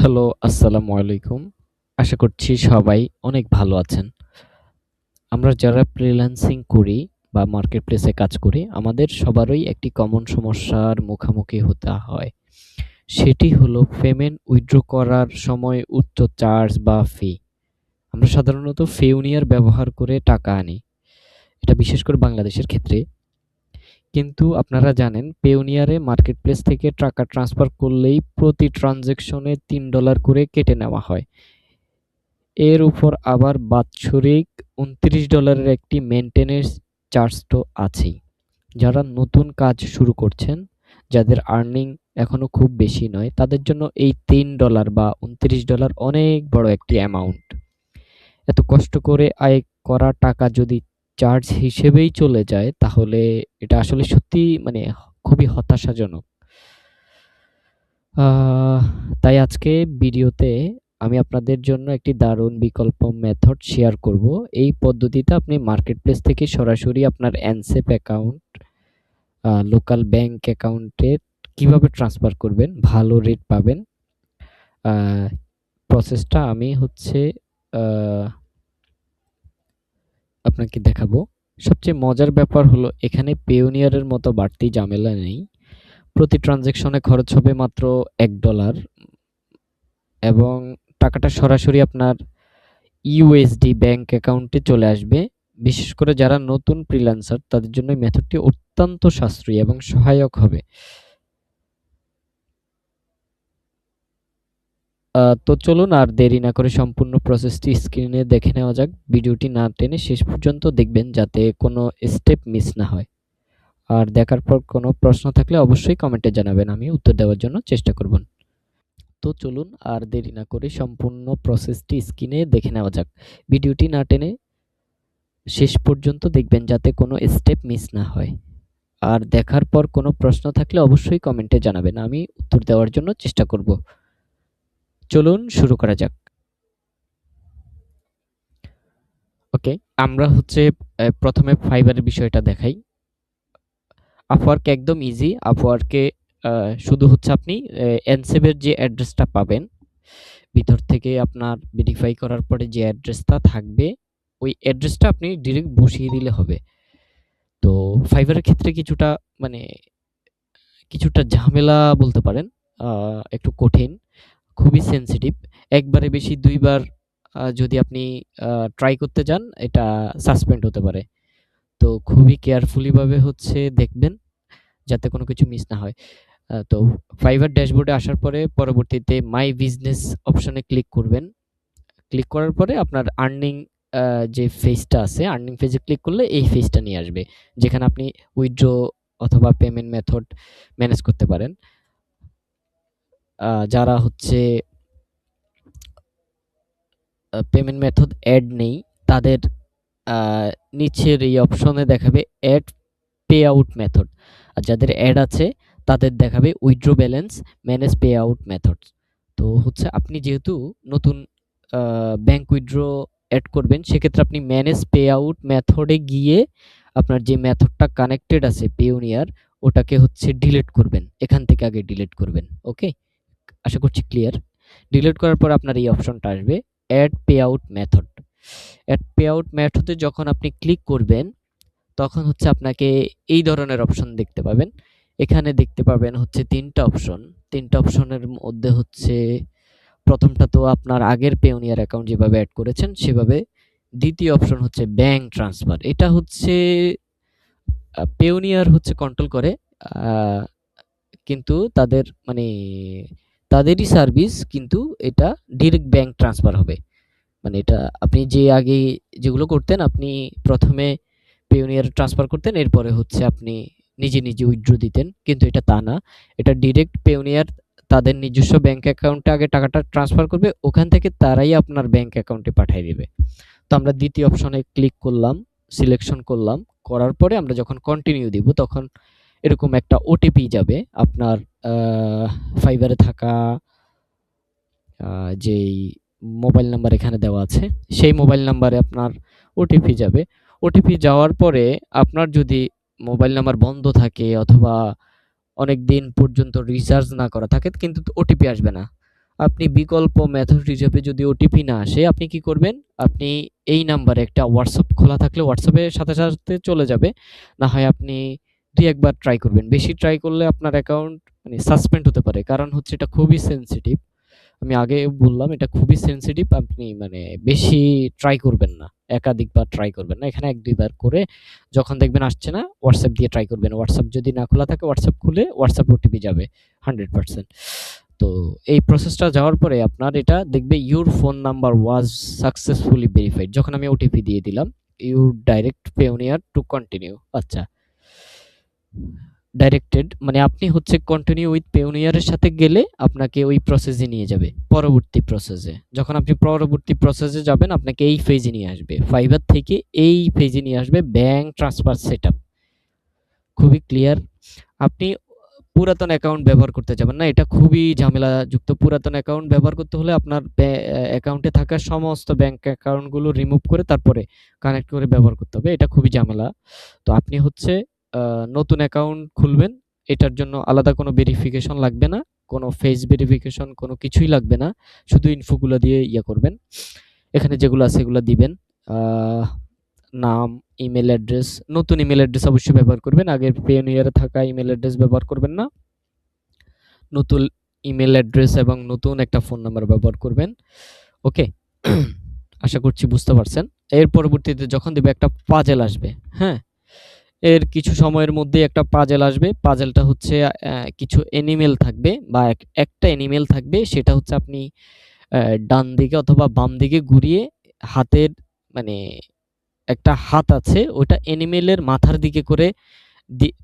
Hello, আসসালামু আলাইকুম। আশা করছি সবাই অনেক ভালো আছেন। আমরা যারা ফ্রিল্যান্সিং করি বা মার্কেট প্লেসে কাজ করি, আমাদের সবারই একটি কমন সমস্যার মুখোমুখি হতে হয়। সেটি হলো পেমেন্ট উইথড্র করার সময় উচ্চ চার্জ বা ফি। আমরা সাধারণত পেওনিয়ার ব্যবহার করে টাকা আনি। এটা বিশেষ করে বাংলাদেশের ক্ষেত্রে। কিন্তু আপনারা জানেন পেওনিয়ারে মার্কেট প্লেস থেকে টাকা ট্রান্সফার করলেই প্রতি ট্রান্সেকশনে $3 করে কেটে নেওয়া হয়। এর উপর আবার বাৎসরিক $29 একটি মেইনটেন্যান্স চার্জ তো আছেই। যারা নতুন কাজ শুরু করছেন, যাদের আর্নিং এখনো খুব বেশি নয়, তাদের জন্য এই $3 বা $29 অনেক বড় একটি অ্যামাউন্ট। এত কষ্ট করে আয় করা টাকা যদি চার্জ হিসেবেই চলে যায়, তাহলে এটা আসলে সত্যিই খুবই হতাশাজনক। আহ তাই আজকে ভিডিওতে আমি আপনাদের জন্য একটি দারুণ বিকল্প মেথড শেয়ার করব। এই পদ্ধতিতে আপনি মার্কেট প্লেস থেকে সরাসরি আপনার এনসেপ অ্যাকাউন্ট, লোকাল ব্যাংক অ্যাকাউন্টে কিভাবে ট্রান্সফার করবেন, ভালো রেট পাবেন। আহ, প্রসেসটা আমি আহ, আপনাকে দেখাবো। সবচেয়ে মজার ব্যাপার হলো এখানে পেওনিয়ারের মতো বাড়তি ঝামেলা নেই। প্রতি ট্রানজেকশনে খরচ হবে মাত্র $1 এবং টাকাটা সরাসরি আপনার ইউএসডি ব্যাংক অ্যাকাউন্টে চলে আসবে। বিশেষ করে যারা নতুন ফ্রিল্যান্সার তাদের জন্য এই মেথডটি অত্যন্ত সাশ্রয়ী এবং সহায়ক হবে। তো চলুন আর দেরি না করে সম্পূর্ণ প্রসেসটি স্ক্রিনে দেখে নেওয়া যাক। ভিডিওটি না টেনে শেষ পর্যন্ত দেখবেন যাতে কোনো স্টেপ মিস না হয়। আর দেখার পর কোনো প্রশ্ন থাকলে অবশ্যই কমেন্টে জানাবেন, আমি উত্তর দেওয়ার জন্য চেষ্টা করব। তো চলুন আর দেরি না করে সম্পূর্ণ প্রসেসটি স্ক্রিনে দেখে নেওয়া যাক। ভিডিওটি না টেনে শেষ পর্যন্ত দেখবেন যাতে কোনো স্টেপ মিস না হয়। আর দেখার পর কোনো প্রশ্ন থাকলে অবশ্যই কমেন্টে জানাবেন, আমি উত্তর দেওয়ার জন্য চেষ্টা করব। চলুন শুরু করা যাক। ওকে, আমরা প্রথমে ফাইবারের বিষয়টা দেখাই। আপওয়ার্ক একদম ইজি। আপওয়ার্কে শুধু আপনি এনসেভের যে অ্যাড্রেসটা পাবেন, ভিতর থেকে আপনার ভেরিফাই করার পরে যে অ্যাড্রেসটা থাকবে, ওই অ্যাড্রেসটা আপনি ডিরেক্ট বসিয়ে দিলে হবে। তো ফাইবারের ক্ষেত্রে মানে কিছুটা ঝামেলা বলতে পারেন, একটু কঠিন, খুবই সেনসিটিভ। একবারে বেশি দুইবার যদি আপনি ট্রাই করতে যান, এটা সাসপেন্ড হতে পারে। তো খুবই কেয়ারফুলি ভাবে দেখবেন যাতে কোনো কিছু মিস না হয়। তো ফাইবার ড্যাশবোর্ডে আসার পরে পরবর্তীতে মাই বিজনেস অপশনে ক্লিক করবেন। ক্লিক করার পরে আপনার আর্নিং যে ফেজটা আছে, আর্নিং ফেজে ক্লিক করলে এই ফেজটা নিয়ে আসবে, যেখানে আপনি উইথড্র অথবা পেমেন্ট মেথড ম্যানেজ করতে পারেন। যারা পেমেন্ট মেথড অ্যাড নেই, তাদের নিচের এই অপশনে দেখাবে অ্যাড পে আউট মেথড। আর যাদের অ্যাড আছে তাদের দেখাবে withdraw balance, manage pay out method. তো আপনি যেহেতু নতুন ব্যাংক উইথড্র অ্যাড করবেন, সেক্ষেত্রে আপনি ম্যানেজ পে আউট মেথডে গিয়ে আপনার যে মেথডটা কানেক্টেড আছে পেওনিয়ার, ওটাকে ডিলিট করবেন। এখান থেকে আগে ডিলিট করবেন। ওকে, আশা করছি ক্লিয়ার। ডিলিট করার পর আপনার এই অপশনটা আসবে, add pay out method. Add pay out মেথডে যখন আপনি ক্লিক করবেন, তখন আপনাকে এই ধরনের অপশন দেখতে পাবেন। এখানে দেখতে পাবেন তিনটা অপশন। তিনটা অপশনের মধ্যে প্রথমটা তো আপনার আগের পেওনিয়ার অ্যাকাউন্ট যেভাবে অ্যাড করেছেন সেভাবে। দ্বিতীয় অপশন ব্যাংক ট্রান্সফার। এটা পেওনিয়ার কন্ট্রোল করে, আহ, কিন্তু তাদেরই সার্ভিস, কিন্তু এটা ডিরেক্ট ব্যাংক ট্রান্সফার হবে। মানে এটা আপনি যে আগে যেগুলো করতেন, আপনি প্রথমে পেওনিয়ার ট্রান্সফার করতেন, এরপরে আপনি নিজে নিজে উইথড্র দিতেন, কিন্তু এটা তা না। এটা ডিরেক্ট পেওনিয়ার তাদের নিজস্ব ব্যাংক অ্যাকাউন্টে আগে টাকাটা ট্রান্সফার করবে, ওখান থেকে তারাই আপনার ব্যাংক অ্যাকাউন্টে পাঠিয়ে দেবে। তো আমরা দ্বিতীয় অপশনে ক্লিক করলাম, সিলেকশন করলাম। করার পরে আমরা যখন কন্টিনিউ দিব, তখন এরকম একটা ওটিপি যাবে আপনার ফাইবারে থাকা যেই মোবাইল নাম্বার এখানে দেওয়া আছে, সেই মোবাইল নাম্বারে আপনার ওটিপি যাবে। ওটিপি যাওয়ার পরে আপনার যদি মোবাইল নাম্বার বন্ধ থাকে অথবা অনেক দিন পর্যন্ত রিচার্জ না করা থাকে, কিন্তু ওটিপি আসবে না। আপনি বিকল্প মেথড হিসেবে যদি ওটিপি না আসে, আপনি কি করবেন? আপনি এই নাম্বারে একটা WhatsApp খোলা থাকলে WhatsApp এর সাথে, সাথে চলে যাবে। না হয় আপনি ২-১ বার ট্রাই করবেন। বেশি ট্রাই করলে আপনার অ্যাকাউন্ট মানে সাসপেন্ড হতে পারে। কারণ হচ্ছে এটা খুবই সেনসিটিভ। আমি আগে বললাম এটা খুবই সেনসিটিভ। আপনি মানে বেশি ট্রাই করবেন না। একাধিকবার ট্রাই করবেন না। এখানে ১-২ বার করে যখন দেখবেন আসছে না, WhatsApp দিয়ে ট্রাই করবেন। WhatsApp যদি না খোলা থাকে WhatsApp খুলে WhatsApp ওটিপি যাবে 100%। তো এই প্রসেসটা যাওয়ার পরে আপনার এটা দেখবে your phone number was successfully verified. যখন আমি ওটিপি দিয়ে দিলাম, you direct Payoneer to continue. আচ্ছা, ডাইরেক্টেড মানে আপনি হচ্ছে কন্টিনিউ উইথ পেওনিয়ারের সাথে গেলে আপনাকে ওই প্রসেসে নিয়ে যাবে পরবর্তী প্রসেসে। যখন আপনি পরবর্তী প্রসেসে যাবেন আপনাকে এই ফেজে নিয়ে আসবে। ফাইবার থেকে এই ফেজে নিয়ে আসবে ব্যাংক ট্রান্সফার সেটআপ। খুবই ক্লিয়ার। আপনি পুরাতন অ্যাকাউন্ট ব্যবহার করতে যাবেন না। এটা খুবই ঝামেলাযুক্ত। পুরাতন অ্যাকাউন্ট ব্যবহার করতে হলে আপনার অ্যাকাউন্টে থাকা সমস্ত ব্যাংক অ্যাকাউন্টগুলো রিমুভ করে তারপরে কানেক্ট করে ব্যবহার করতে হবে। এটা খুবই ঝামেলা। তো আপনি হচ্ছে আ নতুন অ্যাকাউন্ট খুলবেন। এটার জন্য আলাদা কোনো ভেরিফিকেশন লাগবে না। কোনো ফেস ভেরিফিকেশন কোনো কিছুই লাগবে না। শুধু ইনফো গুলা দিয়ে ইয়ে করবেন। এখানে যেগুলো আছে এগুলা দিবেন। আ নাম, ইমেইল অ্যাড্রেস, নতুন ইমেইল অ্যাড্রেস অবশ্যই ব্যবহার করবেন। আগের পেওনিয়ারে থাকা ইমেইল অ্যাড্রেস ব্যবহার করবেন না। নতুন ইমেইল অ্যাড্রেস এবং নতুন একটা ফোন নাম্বার ব্যবহার করবেন। ওকে? আশা করছি বুঝতে পারছেন। এর পরবর্তীতে যখন দিবে একটা পাজেল আসবে, হ্যাঁ? এর কিছু সময়ের মধ্যেই একটা পাজেল আসবে। পাজেলটা হচ্ছে কিছু অ্যানিমেল থাকবে বা একটা অ্যানিমেল থাকবে সেটা হচ্ছে আপনি অ্যা ডান দিকে অথবা বাম দিকে ঘুরিয়ে হাতের মানে একটা হাত আছে ওটা অ্যানিমেলের মাথার দিকে করে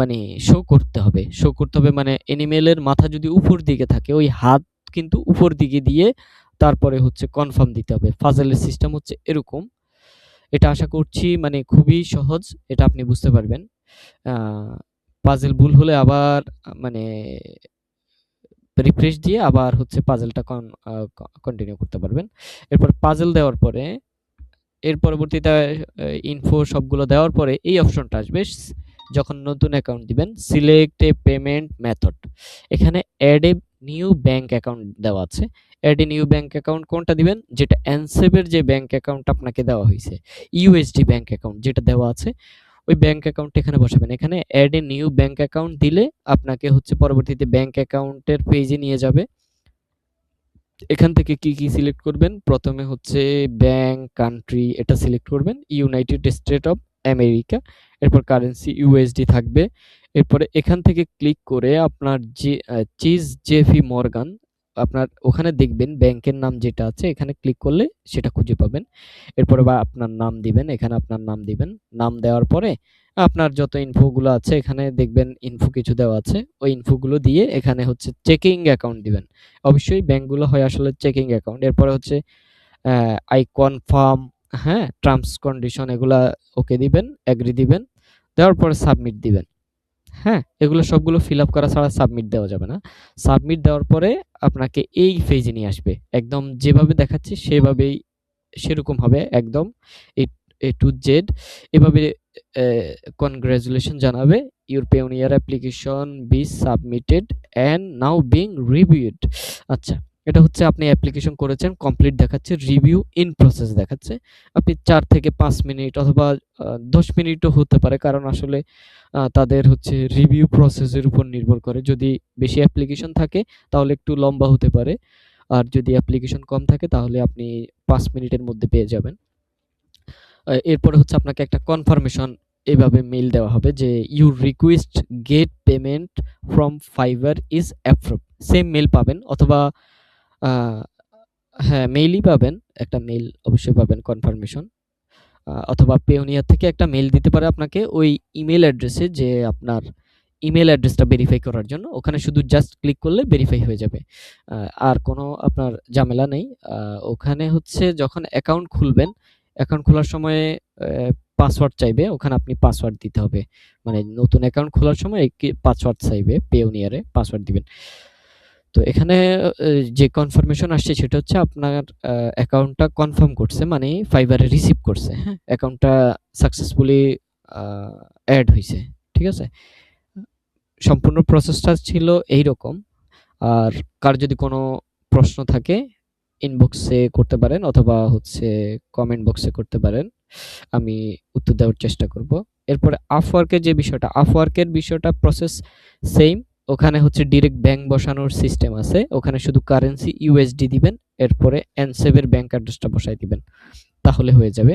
মানে শো করতে হবে। শো করতে হবে মানে অ্যানিমেলের মাথা যদি উপর দিকে থাকে ওই হাত কিন্তু উপর দিকে দিয়ে তারপরে হচ্ছে কনফার্ম দিতে হবে। পাজলের সিস্টেম হচ্ছে এরকম। এটা আশা করছি মানে খুবই সহজ। এটা আপনি বুঝতে পারবেন। আ পাজল ভুল হলে আবার মানে রিফ্রেশ দিয়ে আবার হচ্ছে পাজলটা কন আ ক কন্টিনিউ করতে পারবেন। এরপর পাজল দেওয়ার পরে এর পরবর্তীতে ইনফো সবগুলো দেওয়ার পরে এই অপশনটা আসবে। যখন নতুন অ্যাকাউন্ট দিবেন সিলেক্ট এ পেমেন্ট মেথড। এখানে add a new bank account দেওয়া আছে। Add a new bank account কোনটা দিবেন? যেটা এনসেভ এর যে ব্যাংক অ্যাকাউন্ট আপনাকে দেওয়া হইছে। ইউএসডি ব্যাংক অ্যাকাউন্ট যেটা দেওয়া আছে ওই ব্যাংক অ্যাকাউন্ট এখানে বসাবেন। এখানে add a new bank account দিলে আপনাকে হচ্ছে পরবর্তীতে ব্যাংক অ্যাকাউন্টের পেজে নিয়ে যাবে। এখান থেকে কি, কি সিলেক্ট করবেন? প্রথমে হচ্ছে ব্যাংক, কান্ট্রি এটা সিলেক্ট করবেন। United state of America. এরপর কারেন্সি ইউএসডি থাকবে। এরপরে এখান থেকে ক্লিক করে আপনার যে চিজ জেফি মর্গান আপনার ওখানে দেখবেন ব্যাংকের নাম যেটা আছে এখানে ক্লিক করলে সেটা খুঁজে পাবেন। এরপরে আপনার নাম দিবেন। এখানে আপনার নাম দিবেন। নাম দেওয়ার পরে আপনার যত ইনফো গুলো আছে এখানে দেখবেন ইনফো কিছু দেওয়া আছে। ওই ইনফো গুলো দিয়ে এখানে হচ্ছে চেকিং অ্যাকাউন্ট দিবেন। অবশ্যই ব্যাংকগুলো হয় আসলে চেকিং অ্যাকাউন্ট। এরপরে হচ্ছে আই কনফার্ম, হ্যাঁ? টার্মস কন্ডিশন এগুলা ওকে দিবেন, এগ্রি দিবেন। দেওয়ার পরে সাবমিট দিবেন। হ্যাঁ? এগুলো সবগুলো ফিল আপ করা ছাড়া সাবমিট দেওয়া যাবে না। সাবমিট দেওয়ার পরে আপনাকে এই পেজে নিয়ে আসবে। একদম যেভাবে দেখাচ্ছি সেভাবেই সেরকম হবে একদম এ এ টু জেড এভাবে কনগ্রাচুলেশন জানাবে your Payoneer application be submitted and now being reviewed. আচ্ছা, এটা হচ্ছে আপনি অ্যাপ্লিকেশন করেছেন কমপ্লিট দেখাচ্ছে, রিভিউ ইন প্রসেস দেখাচ্ছে। আপনি ৪ থেকে ৫ মিনিট অথবা ১০ মিনিটও হতে পারে কারণ আসলে তাদের হচ্ছে রিভিউ প্রসেসের উপর নির্ভর করে। যদি বেশি অ্যাপ্লিকেশন থাকে তাহলে একটু লম্বা হতে পারে। আর যদি অ্যাপ্লিকেশন কম থাকে তাহলে আপনি ৫ মিনিটের মধ্যে পেয়ে যাবেন। এরপরে হচ্ছে আপনাকে একটা কনফার্মেশন এভাবে মেইল দেওয়া হবে যে your request get payment from Fiverr is approved. Same mail পাবেন অথবা আ হ্যাঁ, মেইলই পাবেন। একটা মেইল অবশ্যই পাবেন কনফার্মেশন। অথবা পেওনিয়ার থেকে একটা মেইল দিতে পারে আপনাকে ওই ইমেইল অ্যাড্রেসে যে আপনার ইমেইল অ্যাড্রেসটা ভেরিফাই করার জন্য। ওখানে শুধু জাস্ট ক্লিক করলে ভেরিফাই হয়ে যাবে। আ আর কোনো আপনার ঝামেলা নেই। আ ওখানে হচ্ছে যখন অ্যাকাউন্ট খুলবেন, অ্যাকাউন্ট খোলার সময় পাসওয়ার্ড চাইবে। ওখানে আপনি পাসওয়ার্ড দিতে হবে। মানে নতুন অ্যাকাউন্ট খোলার সময় পাসওয়ার্ড চাইবে পেওনিয়ারে, পাসওয়ার্ড দিবেন। তো এখানে যে কনফার্মেশন আসছে সেটা হচ্ছে আপনার অ্যাকাউন্টটা কনফার্ম করছে মানে ফাইবারে রিসিভ করছে, হ্যাঁ? অ্যাকাউন্টটা সাকসেসফুলি আ এড হইছে। ঠিক আছে? সম্পূর্ণ প্রসেসটা ছিল এইরকম। আর কার যদি কোনো প্রশ্ন থাকে ইনবক্সে করতে পারেন অথবা কমেন্ট বক্সে করতে পারেন। আমি উত্তর দেওয়ার চেষ্টা করব। এরপরে আপওয়ার্কের বিষয়টা প্রসেস সেম। ওখানে ডিরেক্ট ব্যাংক বসানোর সিস্টেম আছে। ওখানে শুধু কারেন্সি ইউএসডি দিবেন। এরপরে এনসেভ এর ব্যাংক অ্যাড্রেসটা বসাই দিবেন। তাহলে হয়ে যাবে।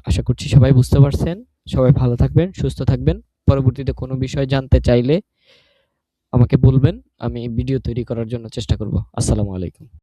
আশা করছি সবাই বুঝতে পারছেন। সবাই ভালো থাকবেন, সুস্থ থাকবেন। পরবর্তীতে কোনো বিষয় জানতে চাইলে আমাকে বলবেন। আমি ভিডিও তৈরি করার জন্য চেষ্টা করব। আসসালামু আলাইকুম।